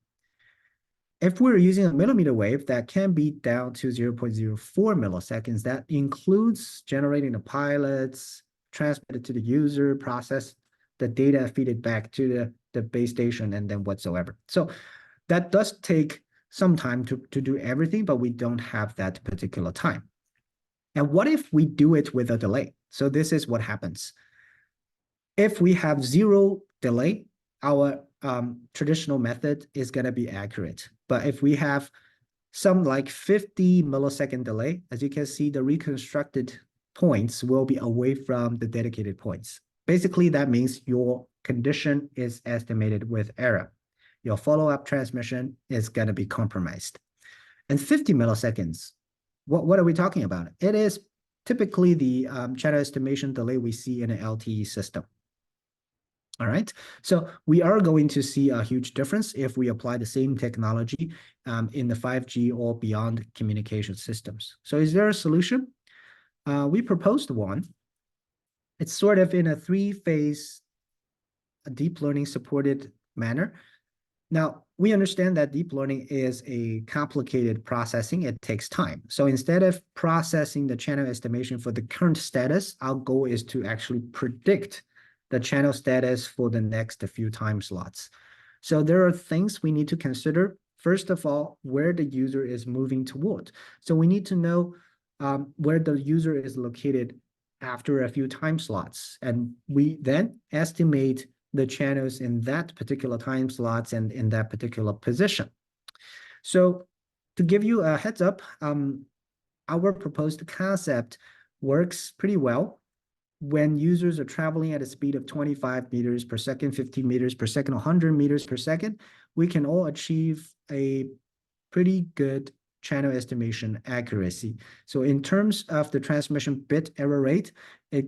If we're using a millimeter wave, that can be down to 0.04 milliseconds. That includes generating the pilots, transmit it to the user, process the data, feed it back to the base station, and then whatsoever. So that does take some time to do everything, but we don't have that particular time. And what if we do it with a delay? So this is what happens. If we have 0 delay, our traditional method is going to be accurate. But if we have some like 50 millisecond delay, as you can see, the reconstructed points will be away from the dedicated points. Basically, that means your condition is estimated with error. Your follow-up transmission is going to be compromised. And 50 milliseconds, what are we talking about? It is typically the channel estimation delay we see in an LTE system. All right, so we are going to see a huge difference if we apply the same technology in the 5G or beyond communication systems. So is there a solution? We proposed one. It's sort of in a 3-phase deep learning supported manner. Now, we understand that deep learning is a complicated processing. It takes time. So instead of processing the channel estimation for the current status, our goal is to actually predict the channel status for the next few time slots. So there are things we need to consider. First of all, where the user is moving toward. So we need to know where the user is located after a few time slots. And we then estimate the channels in that particular time slots and in that particular position. So to give you a heads up, our proposed concept works pretty well when users are traveling at a speed of 25 meters per second, 15 meters per second, 100 meters per second. We can all achieve a pretty good channel estimation accuracy. So in terms of the transmission bit error rate, it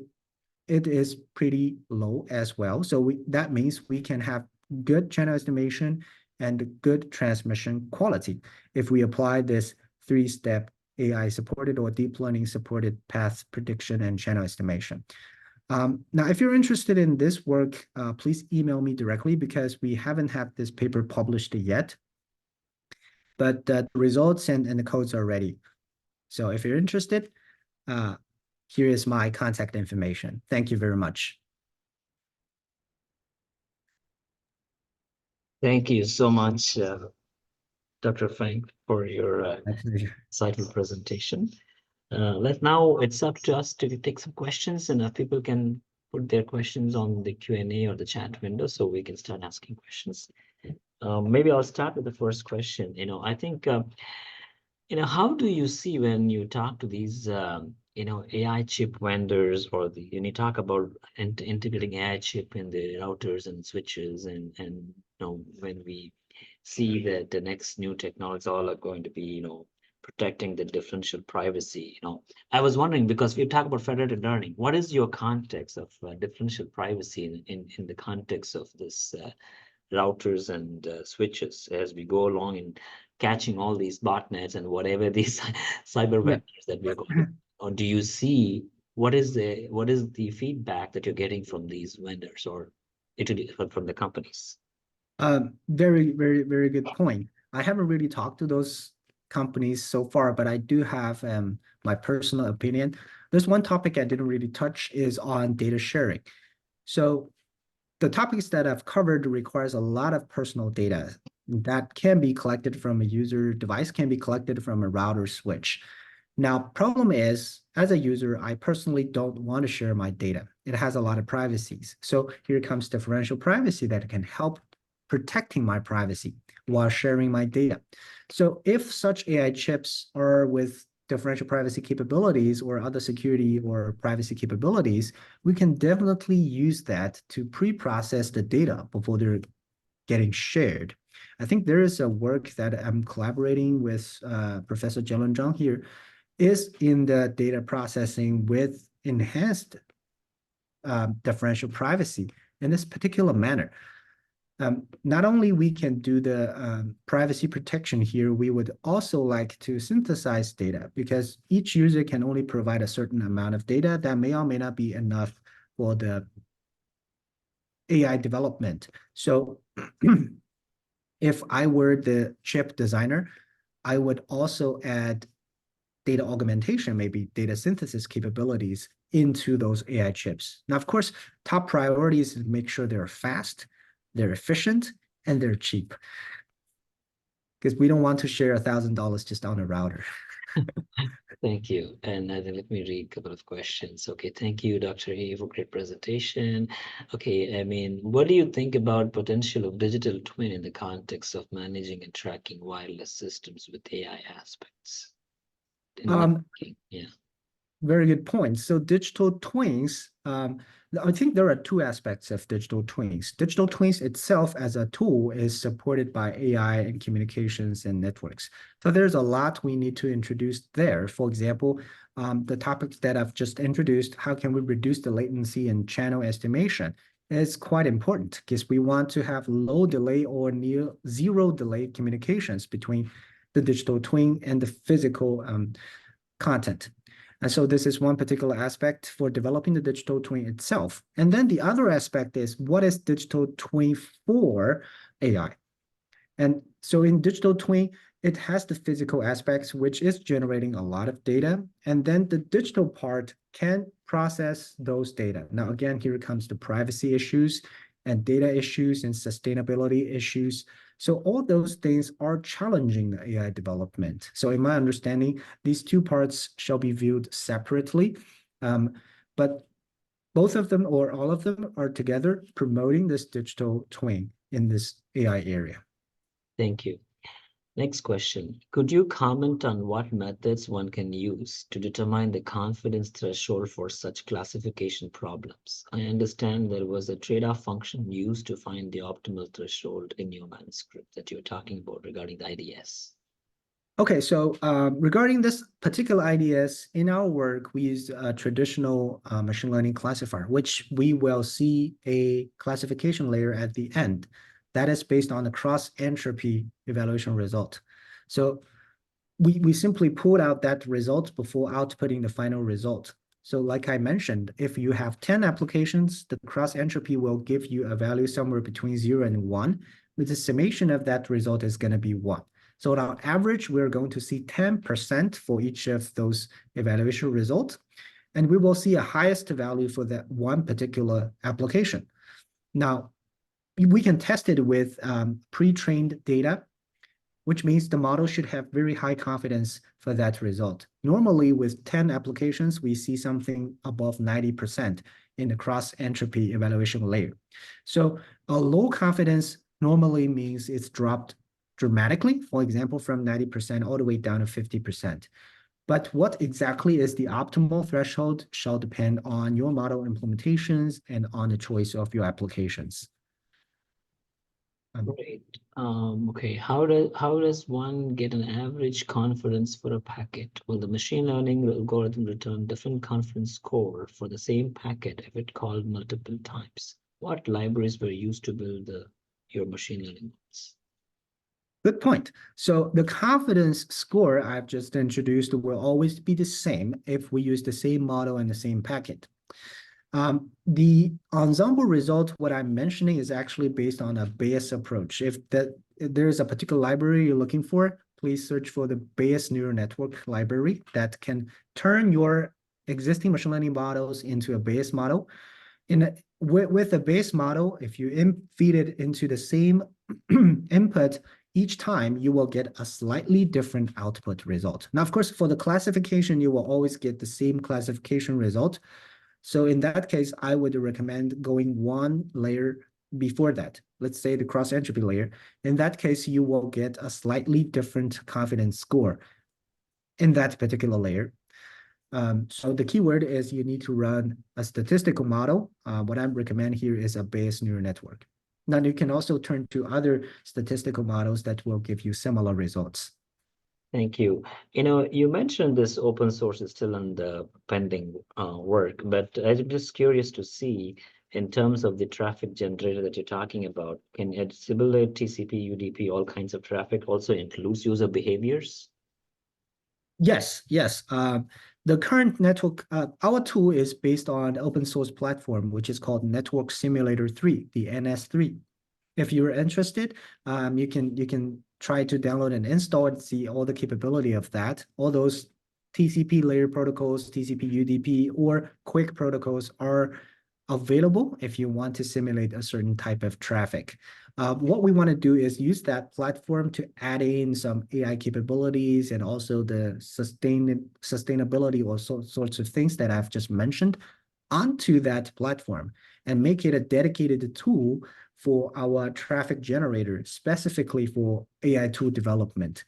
is pretty low as well. So that means we can have good channel estimation and good transmission quality if we apply this three-step AI supported or deep learning supported path prediction and channel estimation. Now, if you're interested in this work, please email me directly because we haven't had this paper published yet. But the results and the codes are ready. So if you're interested, here is my contact information. Thank you very much.
Thank you so much, Dr. Feng, for your insightful presentation. Now it's up to us to take some questions, and people can put their questions on the Q&A or the chat window so we can start asking questions. Maybe I'll start with the first question. I think, how do you see when you talk to these, AI chip vendors, or when you talk about integrating AI chip in the routers and switches, and when we see that the next new technologies all are going to be, protecting the differential privacy, I was wondering, because we talk about federated learning, what is your context of differential privacy in the context of this routers and switches as we go along in catching all these botnets and whatever these cyber vectors that we're going to, or do you see what is the feedback that you're getting from these vendors or from the companies?
Very, very, very good point. I haven't really talked to those companies so far, but I do have my personal opinion. There's one topic I didn't really touch is on data sharing. So the topics that I've covered requires a lot of personal data that can be collected from a user device, can be collected from a router switch. Now, problem is, as a user, I personally don't want to share my data. It has a lot of privacies. So here comes differential privacy that can help protecting my privacy while sharing my data. So if such AI chips are with differential privacy capabilities or other security or privacy capabilities, we can definitely use that to pre-process the data before they're getting shared. I think there is a work that I'm collaborating with Professor Jialun Zhang here, is in the data processing with enhanced differential privacy in this particular manner. Not only we can do the privacy protection here, we would also like to synthesize data because each user can only provide a certain amount of data that may or may not be enough for the AI development. So if I were the chip designer, I would also add data augmentation, maybe data synthesis capabilities into those AI chips. Now, of course, top priority is to make sure they're fast, they're efficient, and they're cheap. Because we don't want to share $1,000 just on a router.
Thank you. And then let me read a couple of questions. Okay, thank you, Dr. He, for great presentation. Okay, what do you think about potential of digital twin in the context of managing and tracking wireless systems with AI aspects? Yeah.
Very good point. So digital twins, I think there are two aspects of digital twins. Digital twins itself as a tool is supported by AI and communications and networks. So there's a lot we need to introduce there. For example, the topics that I've just introduced, how can we reduce the latency and channel estimation? It's quite important because we want to have low delay or near zero delay communications between the digital twin and the physical content. And so this is one particular aspect for developing the digital twin itself. And then the other aspect is, what is digital twin for AI? And so in digital twin, it has the physical aspects, which is generating a lot of data. And then the digital part can process those data. Now, again, here comes the privacy issues and data issues and sustainability issues. So all those things are challenging the AI development. So in my understanding, these two parts shall be viewed separately. But both of them or all of them are together promoting this digital twin in this AI area.
Thank you. Next question. Could you comment on what methods one can use to determine the confidence threshold for such classification problems? I understand there was a trade-off function used to find the optimal threshold in your manuscript that you're talking about regarding the IDS.
Okay, so regarding this particular IDS, in our work, we use a traditional machine learning classifier, which we will see a classification layer at the end. That is based on the cross-entropy evaluation result. So we simply pulled out that result before outputting the final result. So like I mentioned, if you have 10 applications, the cross-entropy will give you a value somewhere between 0 and 1, with the summation of that result is going to be 1. So on average, we're going to see 10% for each of those evaluation results, and we will see a highest value for that one particular application. Now, we can test it with pre-trained data, which means the model should have very high confidence for that result. Normally, with 10 applications, we see something above 90% in the cross-entropy evaluation layer. So a low confidence normally means it's dropped dramatically, for example, from 90% all the way down to 50%. But what exactly is the optimal threshold shall depend on your model implementations and on the choice of your applications.
Great. Okay, how does one get an average confidence for a packet? Will the machine learning algorithm return different confidence score for the same packet if it called multiple times? What libraries were used to build your machine learning models?
Good point. So the confidence score I've just introduced will always be the same if we use the same model and the same packet. The ensemble result, what I'm mentioning, is actually based on a Bayes approach. If there's a particular library you're looking for, please search for the Bayes neural network library that can turn your existing machine learning models into a Bayes model. With a Bayes model, if you feed it into the same input each time, you will get a slightly different output result. Now, of course, for the classification, you will always get the same classification result. So in that case, I would recommend going one layer before that. Let's say the cross-entropy layer. In that case, you will get a slightly different confidence score in that particular layer. So the keyword is you need to run a statistical model. What I recommend here is a Bayes neural network. Now you can also turn to other statistical models that will give you similar results.
Thank you. You mentioned this open source is still in the pending work, but I'm just curious to see, in terms of the traffic generator that you're talking about, can it simulate TCP, UDP, all kinds of traffic, also includes user behaviors?
Yes. The current network, our tool is based on open source platform, which is called Network Simulator 3, the NS3. If you're interested, you can try to download and install and see all the capability of that. All those TCP layer protocols, TCP UDP, or QUIC protocols are available if you want to simulate a certain type of traffic. What we want to do is use that platform to add in some AI capabilities and also the sustainability or sorts of things that I've just mentioned onto that platform and make it a dedicated tool for our traffic generator, specifically for AI tool development.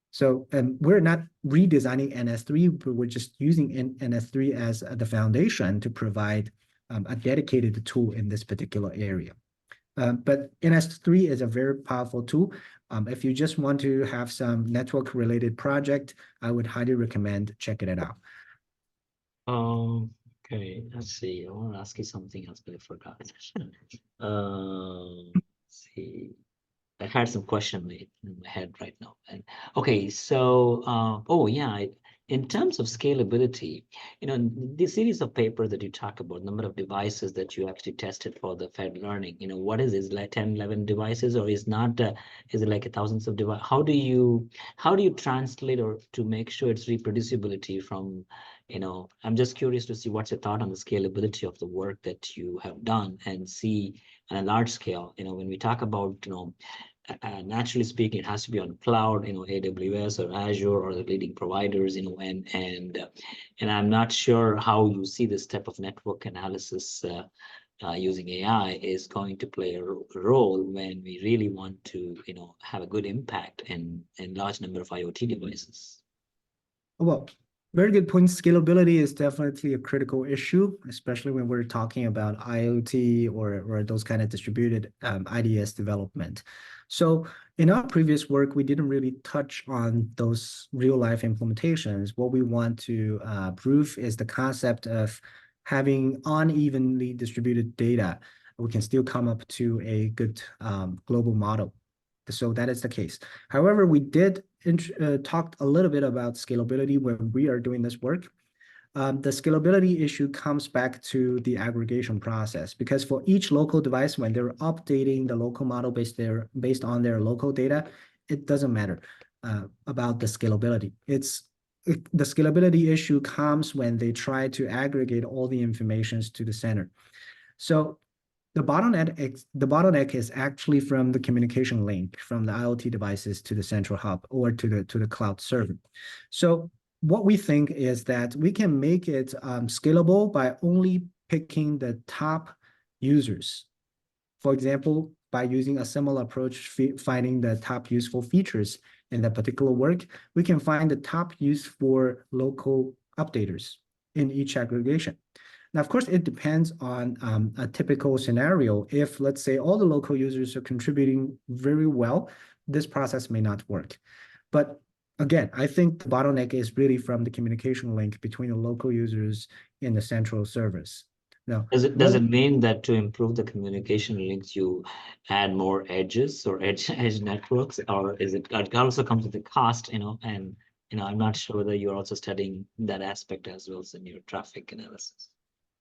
So we're not redesigning NS3, but we're just using NS3 as the foundation to provide a dedicated tool in this particular area. But NS3 is a very powerful tool. If you just want to have some network-related project, I would highly recommend checking it out.
Okay, let's see. I want to ask you something else, but I forgot. Let's see. I had some question in my head right now. And okay, so oh yeah, in terms of scalability, the series of papers that you talk about, number of devices that you actually tested for the fed learning, what is it, like 10, 11 devices, or is not? Is it like thousands of devices? How do you translate or to make sure it's reproducibility from? I'm just curious to see what's your thought on the scalability of the work that you have done and see on a large scale. When we talk about naturally speaking, it has to be on cloud, AWS or Azure or the leading providers, and I'm not sure how you see this type of network analysis using AI is going to play a role when we really want to, have a good impact in large number of IoT devices.
Well, very good point. Scalability is definitely a critical issue, especially when we're talking about IoT or those kind of distributed IDS development. So in our previous work, we didn't really touch on those real life implementations. What we want to prove is the concept of having unevenly distributed data. We can still come up to a good global model. So that is the case. However, we did talk a little bit about scalability when we are doing this work. The scalability issue comes back to the aggregation process, because for each local device, when they're updating the local model based on their local data, it doesn't matter about the scalability. The scalability issue comes when they try to aggregate all the informations to the center. So the bottleneck is actually from the communication link from the IoT devices to the central hub or to the cloud server. So what we think is that we can make it scalable by only picking the top users. For example, by using a similar approach, finding the top useful features in that particular work, we can find the top use for local updaters in each aggregation. Now, of course, it depends on a typical scenario. If, let's say, all the local users are contributing very well, this process may not work. But again, I think the bottleneck is really from the communication link between the local users and the central servers. Now,
does it mean that to improve the communication links, you add more edges or edge networks, or is it also comes with the cost, and I'm not sure whether you're also studying that aspect as well as in your traffic analysis.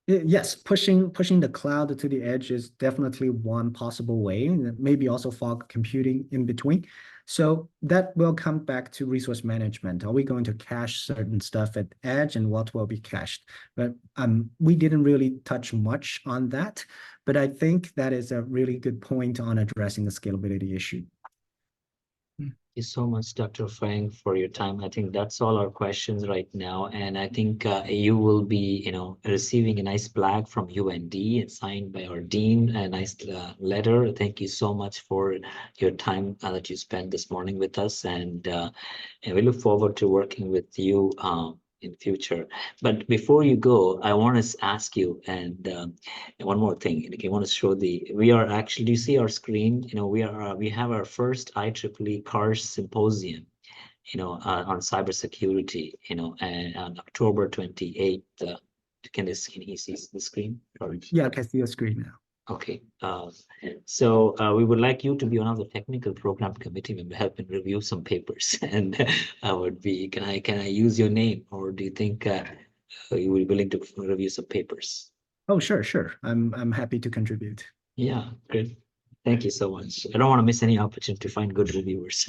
Yes, pushing the cloud to the edge is definitely one possible way, and maybe also fog computing in between. So that will come back to resource management. Are we going to cache certain stuff at edge, and what will be cached? But we didn't really touch much on that, but I think that is a really good point on addressing the scalability issue.
Thank you so much, Dr. Feng, for your time. I think that's all our questions right now. And I think you will be, receiving a nice plaque from UND and signed by our dean, a nice letter. Thank you so much for your time that you spent this morning with us. And we look forward to working with you in future. But before you go, I want to ask you, and one more thing. I want to show we are actually, do you see our screen? We have our first IEEE CARS Symposium, on cybersecurity, and on October 28th. Can you see the screen?
Yeah, I can see your screen now.
Okay, so we would like you to be one of the technical program committee member, help and review some papers. And I would be, can I use your name, or do you think you will be willing to review some papers?
Oh, sure. I'm happy to contribute.
Yeah, great. Thank you so much. I don't want to miss any opportunity to find good reviewers.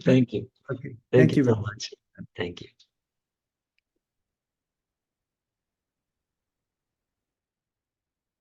Thank you.
Okay.
Thank you
you
so
very
much. Thank you.